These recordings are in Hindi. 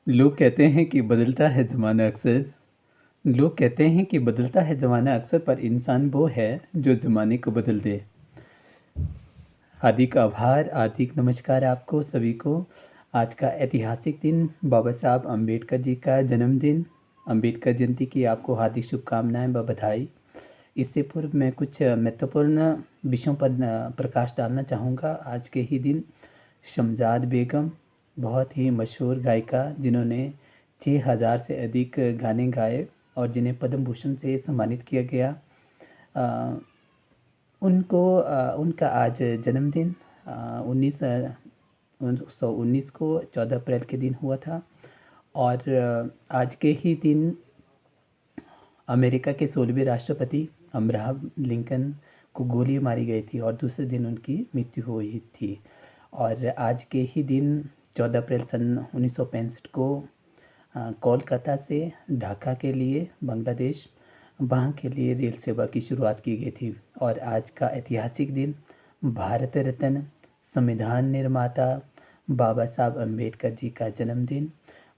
लोग कहते हैं कि बदलता है ज़माना अक्सर। लोग कहते हैं कि बदलता है ज़माना अक्सर, पर इंसान वो है जो ज़माने को बदल दे। हार्दिक आभार, हार्दिक नमस्कार आपको सभी को। आज का ऐतिहासिक दिन बाबा साहब अम्बेडकर जी का जन्मदिन। अम्बेडकर जयंती की आपको हार्दिक शुभकामनाएँ व बधाई। इससे पूर्व मैं कुछ महत्वपूर्ण विषयों पर प्रकाश डालना चाहूँगा। आज के ही दिन शमजाद बेगम, बहुत ही मशहूर गायिका जिन्होंने 6000 से अधिक गाने गाए और जिन्हें पद्म भूषण से सम्मानित किया गया। अ, उनका आज जन्मदिन 1919 को 14 अप्रैल के दिन हुआ था। और आज के ही दिन अमेरिका के 16वें राष्ट्रपति अब्राहम लिंकन को गोली मारी गई थी और दूसरे दिन उनकी मृत्यु हुई थी। और आज के ही दिन 14 अप्रैल सन 1965 को कोलकाता से ढाका के लिए बांग्लादेश, वहाँ के लिए रेल सेवा की शुरुआत की गई थी। और आज का ऐतिहासिक दिन भारत रत्न, संविधान निर्माता बाबा साहब अम्बेडकर जी का जन्मदिन।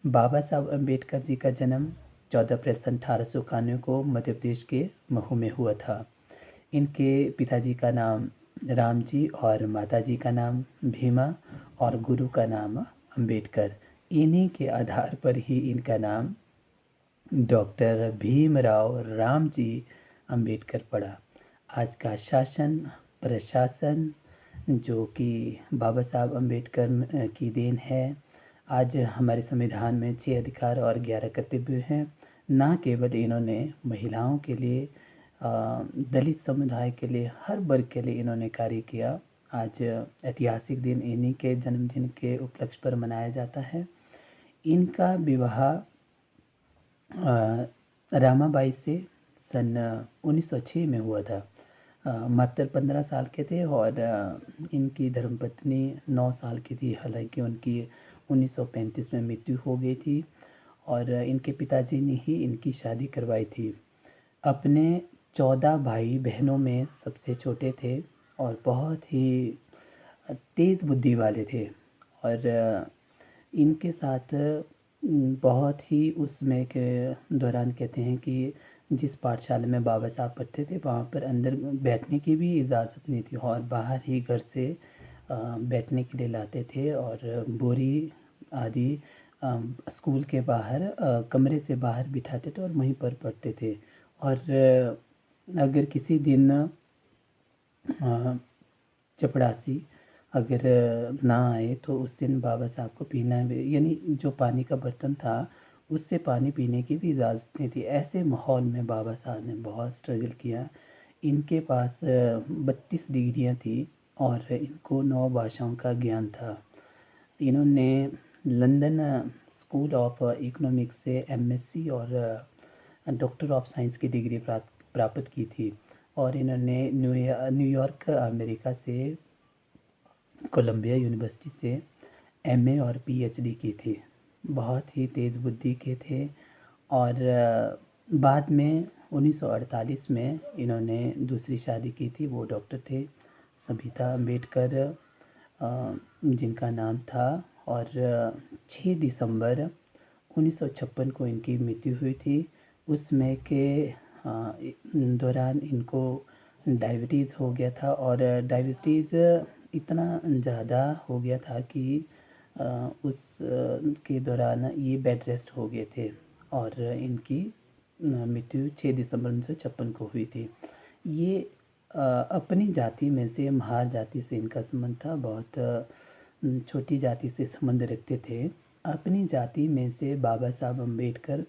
बाबा साहब अम्बेडकर जी का जन्म 14 अप्रैल सन 1891 को मध्य प्रदेश के महू में हुआ था। इनके पिताजी का नाम राम जी और माताजी का नाम भीमा और गुरु का नाम अम्बेडकर। इन्हीं के आधार पर ही इनका नाम डॉक्टर भीमराव रामजी अम्बेडकर पड़ा। आज का शासन प्रशासन जो कि बाबा साहब अम्बेडकर की देन है। आज हमारे संविधान में 6 अधिकार और 11 कर्तव्य हैं। ना केवल इन्होंने महिलाओं के लिए, दलित समुदाय के लिए, हर वर्ग के लिए इन्होंने कार्य किया। आज ऐतिहासिक दिन इन्हीं के जन्मदिन के उपलक्ष्य पर मनाया जाता है। इनका विवाह रामाबाई से सन 1906 में हुआ था। मात्र 15 साल के थे और इनकी धर्मपत्नी 9 साल की थी। हालांकि उनकी 1935 में मृत्यु हो गई थी और इनके पिताजी ने ही इनकी शादी करवाई थी। अपने 14 भाई बहनों में सबसे छोटे थे और बहुत ही तेज़ बुद्धि वाले थे। और इनके साथ बहुत ही उसमें के दौरान कहते हैं कि जिस पाठशाला में बाबा साहब पढ़ते थे वहाँ पर अंदर बैठने की भी इजाज़त नहीं थी और बाहर ही घर से बैठने के लिए लाते थे और बोरी आदि स्कूल के बाहर कमरे से बाहर बिठाते थे और वहीं पर पढ़ते थे। और अगर किसी दिन चपड़ासी अगर ना आए तो उस दिन बाबा साहब को पीना भी, यानी जो पानी का बर्तन था उससे पानी पीने की भी इजाज़त नहीं थी। ऐसे माहौल में बाबा साहब ने बहुत स्ट्रगल किया। इनके पास 32 डिग्रियाँ थी और इनको 9 भाषाओं का ज्ञान था। इन्होंने लंदन स्कूल ऑफ इकोनॉमिक्स से एमएससी और डॉक्टर ऑफ साइंस की डिग्री प्राप्त की थी। और इन्होंने न्यूयॉर्क अमेरिका से कोलंबिया यूनिवर्सिटी से एमए और पीएचडी की थी। बहुत ही तेज़ बुद्धि के थे। और बाद में 1948 में इन्होंने दूसरी शादी की थी। वो डॉक्टर थे सबिता अम्बेडकर, जिनका नाम था। और 6 दिसंबर 1956 को इनकी मृत्यु हुई थी। उसमें के दौरान इनको डायबिटीज़ हो गया था और डायबिटीज़ इतना ज़्यादा हो गया था कि उस के दौरान ये बेड रेस्ट हो गए थे और इनकी मृत्यु 6 दिसंबर 1956 को हुई थी। ये अपनी जाति में से महार जाति से इनका संबंध था। बहुत छोटी जाति से संबंध रखते थे। अपनी जाति में से बाबा साहब अम्बेडकर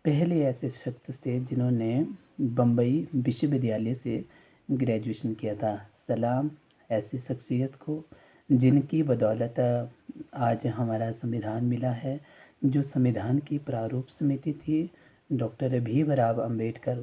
पहले ऐसे शख्स थे जिन्होंने बम्बई विश्वविद्यालय से ग्रेजुएशन किया था। सलाम ऐसी शख्सियत को जिनकी बदौलत आज हमारा संविधान मिला है। जो संविधान की प्रारूप समिति थी डॉक्टर भीमराव अम्बेडकर